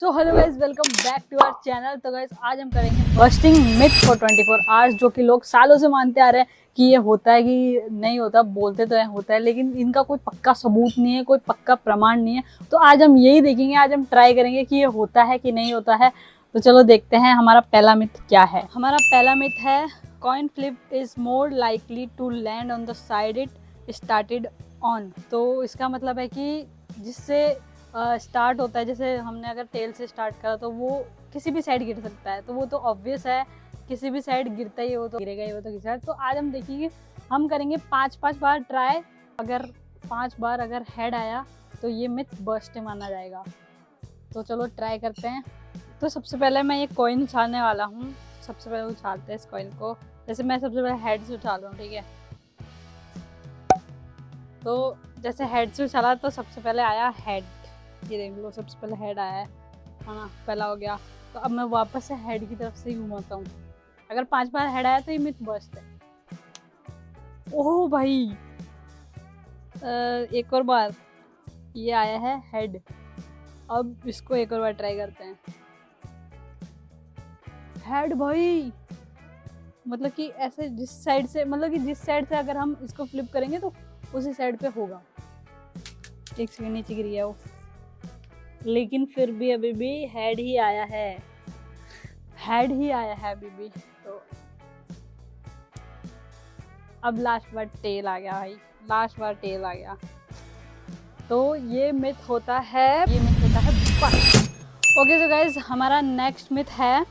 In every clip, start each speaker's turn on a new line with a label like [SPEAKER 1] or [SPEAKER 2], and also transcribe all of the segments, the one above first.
[SPEAKER 1] तो hello guys, welcome back to our channel. तो guys आज हम करेंगे बस्टिंग मिथ फॉर 24 आवर्स, जो कि लोग सालों से मानते आ रहे हैं कि ये होता है कि नहीं होता। बोलते तो है होता है, लेकिन इनका कोई पक्का सबूत नहीं है, कोई पक्का प्रमाण नहीं है। तो आज हम यही देखेंगे, आज हम ट्राई करेंगे कि ये होता है कि नहीं होता है। तो चलो देखते हैं हमारा पहला मिथ क्या है। हमारा पहला मिथ है coin flip is more likely to land on the side it started on. तो इसका मतलब है कि जिससे स्टार्ट होता है, जैसे हमने अगर टेल से स्टार्ट करा तो वो किसी भी साइड गिर सकता है। तो वो तो ऑब्वियस है, किसी भी साइड गिरता ही, वो तो गिरेगा ही, वो तो किसी साइड। तो आज हम देखेंगे, हम करेंगे 5 बार ट्राई। अगर 5 बार अगर हेड आया तो ये मिथ बस्ट माना जाएगा। तो चलो ट्राई करते हैं। तो सबसे पहले मैं ये कॉइन उछालने वाला हूँ। सबसे पहले उछालते हैं इस कॉइन को। जैसे मैं सबसे पहले हेड से उछाल रहा हूँ, ठीक है। तो जैसे हेड से उछाला तो सबसे पहले आया हेड। ये देख लो, सबसे पहले हेड आया है ना, पहला हो गया। तो अब मैं वापस से हेड की तरफ से ही घुमाता हूँ। अगर 5 बार हेड आया तो ये मिथ बस्ट है। ओह भाई, एक और बार ये आया है हेड। अब इसको एक और बार ट्राई करते हैं। हेड भाई, मतलब कि ऐसे जिस साइड से, मतलब कि जिस साइड से अगर हम इसको फ्लिप करेंगे तो उसी साइड पे होगा। एक सेकंड, नीचे गिर गया वो, लेकिन फिर भी अभी भी हेड ही आया है, हेड ही आया है अभी भी। तो अब लास्ट बार टेल आ गया भाई, लास्ट बार टेल आ गया। तो ये मिथ होता है, बस। ओके, तो गाइज हमारा नेक्स्ट मिथ है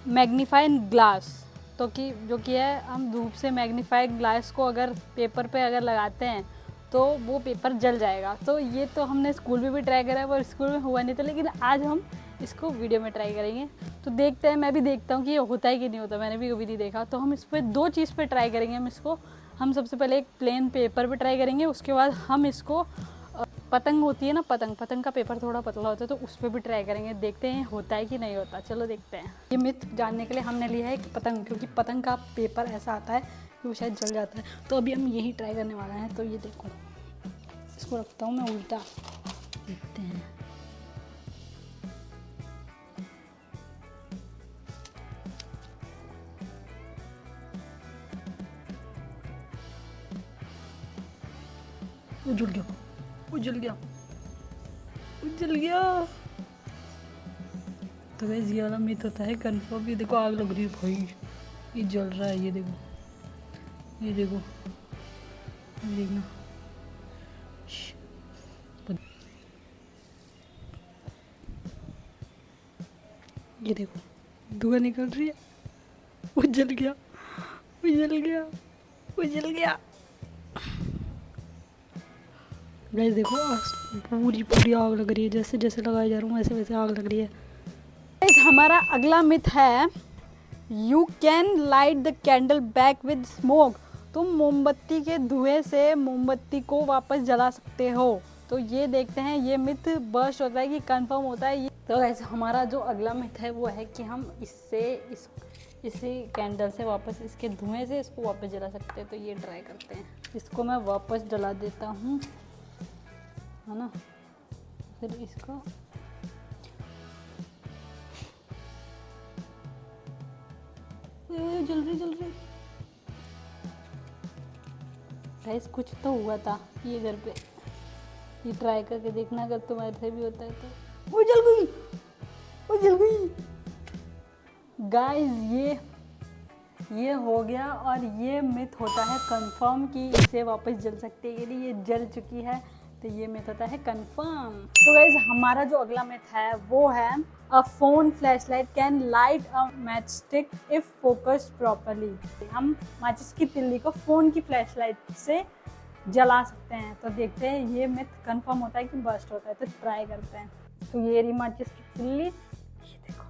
[SPEAKER 1] मैग्नीफाइंग ग्लास। तो कि जो कि है, हम धूप से मैग्नीफाई ग्लास को अगर पेपर पे अगर लगाते हैं तो वो पेपर जल जाएगा। तो ये तो हमने स्कूल में भी ट्राई करा है, पर स्कूल में हुआ नहीं था। लेकिन आज हम इसको वीडियो में ट्राई करेंगे। तो देखते हैं, मैं भी देखता हूँ कि ये होता है कि नहीं होता। मैंने भी कभी नहीं देखा। तो हम इस पर 2 चीज़ पे ट्राई करेंगे। हम सबसे पहले एक प्लेन पेपर पे ट्राई करेंगे। उसके बाद हम इसको पतंग होती है ना, पतंग का पेपर थोड़ा पतला होता है, तो उस पर भी ट्राई करेंगे। देखते हैं होता है कि नहीं होता। चलो देखते हैं। ये मिथ जानने के लिए हमने लिया है एक पतंग, क्योंकि पतंग का पेपर ऐसा आता है कि वो शायद जल जाता है। तो अभी हम यही ट्राई करने वाला है। तो ये देखो, इसको रखता हूँ मैं उल्टा, देखते हैं। वो जल गया, वो जल गया, वो जल गया। तो वैसे ये वाला मिथ होता है कंफर्म। ये देखो, आग लग रही है भाई, ये जल रहा है। ये देखो, ये देखो, ये देखना। ये देखो, धुआं निकल रही है। वो जल गया, वो जल गया, वो जल गया। गाइस देखो, पूरी पूरी आग लग रही है। जैसे जैसे लगाया जा रहा हूँ वैसे वैसे आग लग रही है। गाइस हमारा अगला मिथ है you can light the candle back with smoke. तुम मोमबत्ती के धुएं से मोमबत्ती को वापस जला सकते हो। तो ये देखते हैं ये मिथ बस्ट होता है कि कंफर्म होता है। तो गाइस हमारा जो अगला मिथ है वो है कि हम इसी कैंडल से वापस, इसके धुएं से इसको वापस जला सकते हैं। तो ये ट्राई करते हैं। इसको मैं वापस जला देता हूँ, है ना। फिर इसको जल रही। गाइस कुछ तो हुआ था ये घर पे। ये ट्राई करके देखना, अगर तुम्हारे से भी होता है तो। वो जल गई, वो जल गई। गाइस ये हो गया, और ये मिथ होता है कंफर्म कि इसे वापस जल सकते हैं। यदि ये जल चुकी है तो ये मिथ होता है कंफर्म। तो गाइस हमारा जो अगला मिथ है वो है अ phone flashlight can light a match stick if focused properly. हम माचिस की तिल्ली को फ़ोन की फ्लैशलाइट से जला सकते हैं। तो देखते हैं ये मिथ कंफर्म होता है कि बस्ट होता है। तो ट्राई करते हैं। तो ये रही माचिस की तिल्ली, ये देखो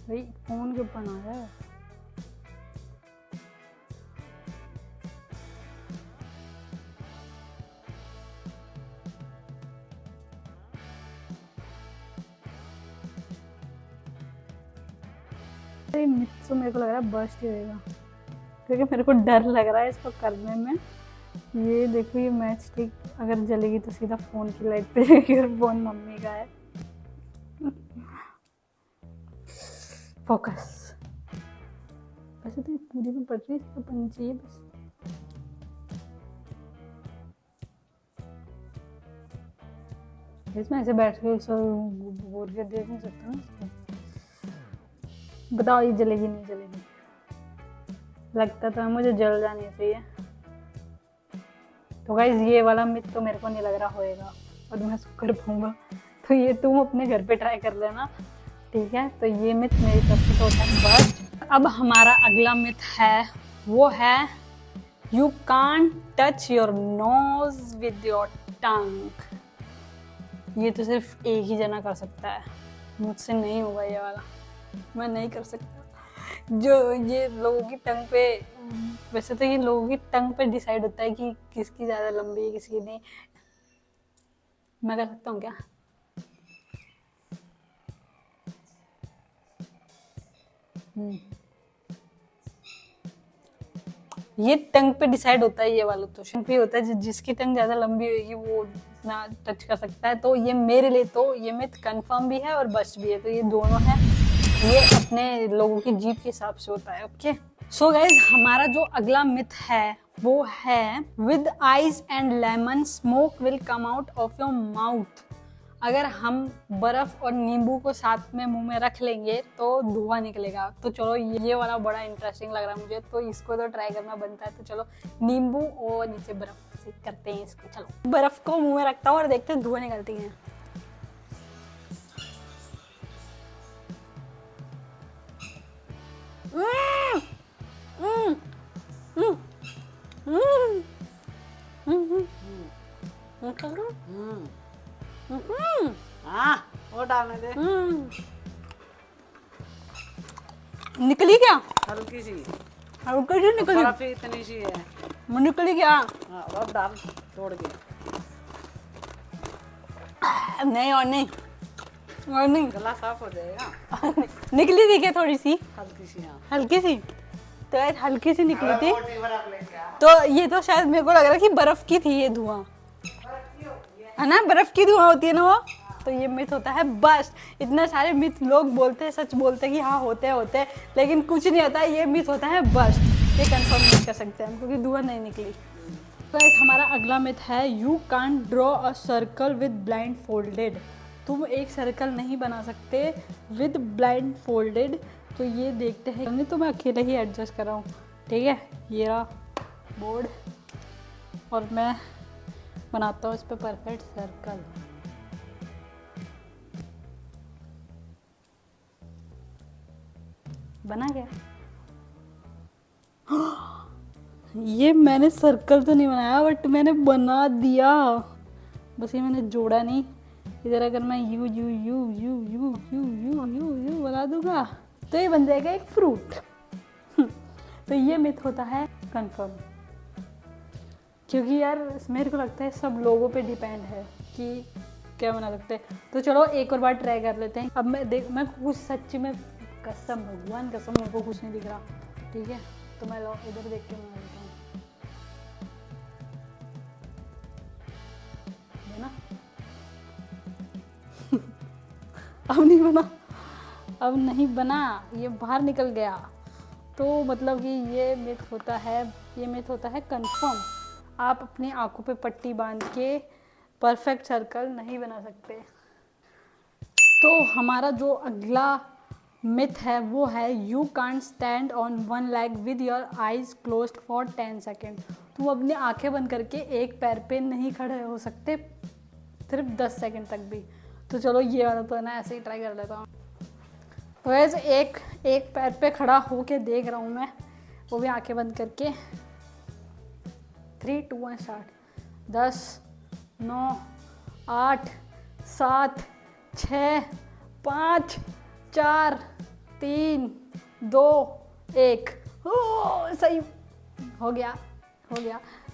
[SPEAKER 1] भाई, फ़ोन के ऊपर आ रहा है। मिथ तो मेरे को लग रहा है बस्ट ही होगा, क्योंकि मेरे को डर लग रहा है इसको करने में। ये देखो, ये मैच स्टिक अगर जलेगी तो सीधा फ़ोन की लाइट पे जाएगी, और फ़ोन मम्मी का है। फोकस। वैसे तो पूरी में पड़ रही है, इसको पढ़नी चाहिए बस। इसमें ऐसे बैठ के बोल के देख नहीं सकता ना इसको। बताओ ये जलेगी नहीं जलेगी? लगता तो है मुझे जल जानी चाहिए। तो गाइस ये वाला मिथ तो मेरे को नहीं लग रहा होएगा और मैं इसको कर पाऊंगा, तो ये तुम अपने घर पे ट्राई कर लेना, ठीक है? तो ये मिथ मेरी तरफ से तो होता है बस। अब हमारा अगला मिथ है, वो है you can't touch your nose with your tongue. ये तो सिर्फ एक ही जना कर सकता है, मुझसे नहीं होगा ये वाला, मैं नहीं कर सकता। जो ये लोगों की टंग पे, वैसे तो ये लोगों की टंग पे डिसाइड होता है कि किसकी ज़्यादा लंबी है किसकी नहीं। मैं कर सकता हूँ क्या? ये टंग पे डिसाइड होता है, ये वाला तो टंग पे होता है, जिसकी टंग ज़्यादा लंबी होगी वो ना टच कर सकता है। तो ये मेरे लिए तो ये मिथ कंफर्म भी है और बस्ट भी है, तो ये दोनों है, ये अपने लोगों की जीभ के हिसाब से होता है। ओके सो गाइज हमारा जो अगला मिथ है वो है with ice and lemon smoke will come out of your mouth. अगर हम बर्फ और नींबू को साथ में मुंह में रख लेंगे तो धुआं निकलेगा। तो चलो ये वाला बड़ा इंटरेस्टिंग लग रहा है मुझे, तो इसको तो ट्राई करना बनता है। तो चलो नींबू और नीचे बर्फ से करते हैं इसको। चलो बर्फ को मुंह में रखता हूँ और देखते हैं धुआं निकलती है।
[SPEAKER 2] वो डालने दे।
[SPEAKER 1] निकली क्या?
[SPEAKER 2] हल्की सी
[SPEAKER 1] निकली?
[SPEAKER 2] बर्फ इतनी सी है।
[SPEAKER 1] निकली क्या?
[SPEAKER 2] हाँ अब डाल तोड़ के।
[SPEAKER 1] नहीं और नहीं और नहीं।
[SPEAKER 2] गला साफ हो जाएगा।
[SPEAKER 1] निकली थी क्या थोड़ी सी?
[SPEAKER 2] हल्की सी। हाँ
[SPEAKER 1] हल्की सी, तो यार हल्की सी निकली थी। तो ये तो शायद मेरे को लग रहा है कि बर्फ की थी ये धुआं, है ना? बर्फ की धुआं होती है ना वो। तो ये मिथ होता है बस। इतने सारे मिथ लोग बोलते हैं, सच बोलते हैं कि हाँ होते हैं, लेकिन कुछ नहीं होता है, ये मिथ होता है बस। ये कंफर्म नहीं कर सकते हम क्योंकि धुआं नहीं निकली। तो हमारा अगला मिथ है you can't draw a circle with blind folded. तुम एक सर्कल नहीं बना सकते विद ब्लाइंड फोल्डेड। तो ये देखते हैं, नहीं तो मैं अकेले ही एडजस्ट कर रहा हूँ, ठीक है? ये रहा बोर्ड और मैं बनाता हूँ इस पर परफेक्ट सर्कल। बना गया। ये मैंने सर्कल तो नहीं बनाया बट मैंने बना दिया, बस ये मैंने जोड़ा नहीं। इधर अगर मैं you you you you you you you you you बना दूंगा तो ये बन जाएगा एक फ्रूट। तो ये मिथ होता है कंफर्म, क्योंकि यार मेरे को लगता है सब लोगों पे डिपेंड है कि क्या बना सकते हैं। तो चलो एक और बार ट्राई कर लेते हैं। अब मैं कुछ सच्ची में कसम, भगवान कसम, मेरे को कुछ नहीं दिख रहा, ठीक है? तो मैं लो इधर देख के बना लेता हूँ, है ना? अब नहीं बना, अब नहीं बना, ये बाहर निकल गया। तो मतलब कि ये मिथ होता है कंफर्म। आप अपनी आंखों पे पट्टी बांध के परफेक्ट सर्कल नहीं बना सकते। तो हमारा जो अगला मिथ है वो है you can't stand on one leg with your eyes closed for 10 second. तुम अपनी आंखें बंद करके एक पैर पे नहीं खड़े हो सकते सिर्फ 10 सेकेंड तक भी। तो चलो ये वाला तो है ना, ऐसे ही ट्राई कर लेता हूँ। तो ऐसे एक पैर पे खड़ा होके देख रहा हूँ मैं, वो भी आंखें बंद करके। 3 2 1 स्टार्ट। 10 9 8 7 6 5 4 3 2 1। सही हो गया।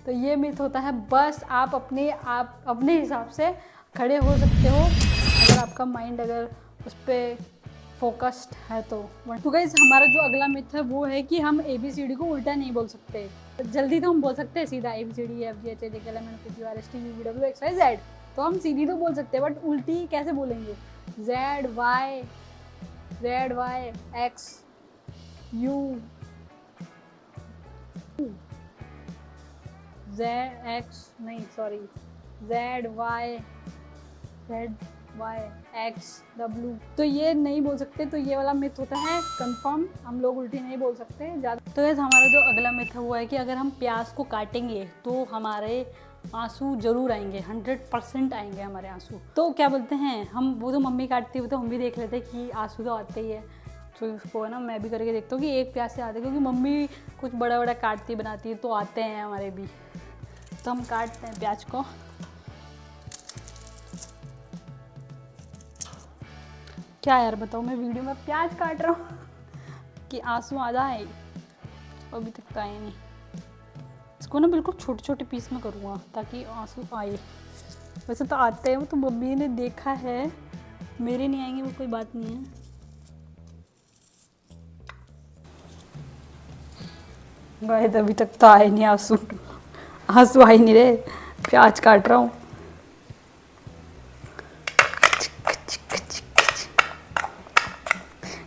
[SPEAKER 1] तो ये मिथ होता है बस। आप अपने हिसाब से खड़े हो सकते हो अगर आपका माइंड अगर उस पर फोकस्ड है तो। गाइस हमारा जो अगला मिथ है वो है कि हम ABCD को उल्टा नहीं बोल सकते। जल्दी तो हम बोल सकते हैं सीधा ABCD FG HI JK LM NO P Q R S T U V W X Y Z, तो हम सीधी तो बोल सकते हैं, बट उल्टी कैसे बोलेंगे? Z Y ZYX U ZX नहीं सॉरी ZYXW। तो ये नहीं बोल सकते, तो ये वाला मिथ होता है कंफर्म, हम लोग उल्टी नहीं बोल सकते ज़्यादा। तो गाइस हमारा जो अगला मिथ है वो है कि अगर हम प्याज को काटेंगे तो हमारे आंसू जरूर आएंगे, 100% आएंगे हमारे आंसू। तो क्या बोलते हैं हम, वो तो मम्मी काटती है तो हम भी देख लेते हैं कि आंसू तो आते ही है। तो उसको है ना मैं भी करके देखता हूँ कि एक प्याज से आते, क्योंकि मम्मी कुछ बड़ा बड़ा काटती बनाती है तो आते हैं हमारे भी। तो हम काटते हैं प्याज को। क्या यार बताओ, मैं वीडियो में प्याज काट रहा हूँ कि आंसू आ जाए, अभी तक तो आए नहीं। इसको ना बिल्कुल छोटे छोटे पीस में करूँगा ताकि आंसू आए। वैसे तो आते हैं, वो तो मम्मी ने देखा है, मेरे नहीं आएंगे वो कोई बात नहीं है। गाइस अभी तक तो आए नहीं आंसू, आंसू आ ही नहीं रहे, प्याज काट रहा हूँ।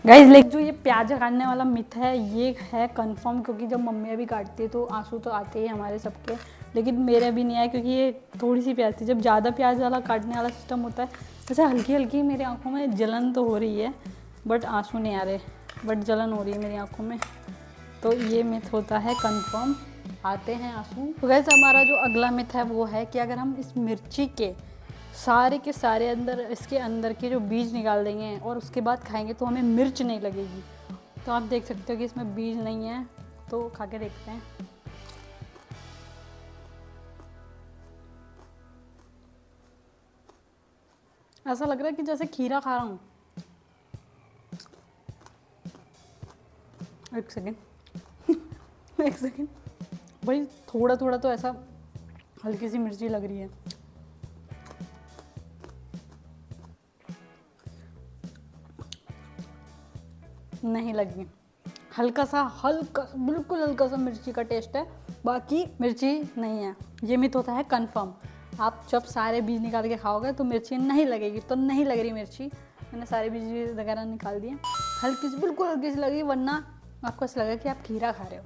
[SPEAKER 1] गाइस लेकिन जो ये प्याज काटने वाला मिथ है ये है कंफर्म, क्योंकि जब मम्मी अभी काटती है तो आंसू तो आते ही हमारे सबके, लेकिन मेरे भी नहीं आए क्योंकि ये थोड़ी सी प्याज थी। जब ज़्यादा प्याज वाला काटने वाला सिस्टम होता है, वैसे हल्की हल्की मेरी आंखों में जलन तो हो रही है बट आंसू नहीं आ रहे, बट जलन हो रही है मेरी आंखों में। तो ये मिथ होता है कंफर्म, आते हैं आंसू। तो गाइस हमारा जो अगला मिथ है वो है कि अगर हम इस मिर्ची के सारे अंदर, इसके अंदर के जो बीज निकाल देंगे और उसके बाद खाएंगे तो हमें मिर्च नहीं लगेगी। तो आप देख सकते हो कि इसमें बीज नहीं है, तो खा के देखते हैं। ऐसा लग रहा है कि जैसे खीरा खा रहा हूँ। एक सेकेंड एक सेकेंड भाई, थोड़ा थोड़ा तो ऐसा हल्की सी मिर्ची लग रही है। नहीं लगी, हल्का सा बिल्कुल हल्का सा मिर्ची का टेस्ट है, बाकी मिर्ची नहीं है। ये मिथ होता है कंफर्म। आप जब सारे बीज निकाल के खाओगे तो मिर्ची नहीं लगेगी, तो नहीं लग रही मिर्ची, मैंने सारे बीज वगैरह निकाल दिए। हल्की सी, बिल्कुल हल्की सी लगी, वरना आपको ऐसा लगा कि आप खीरा खा रहे हो।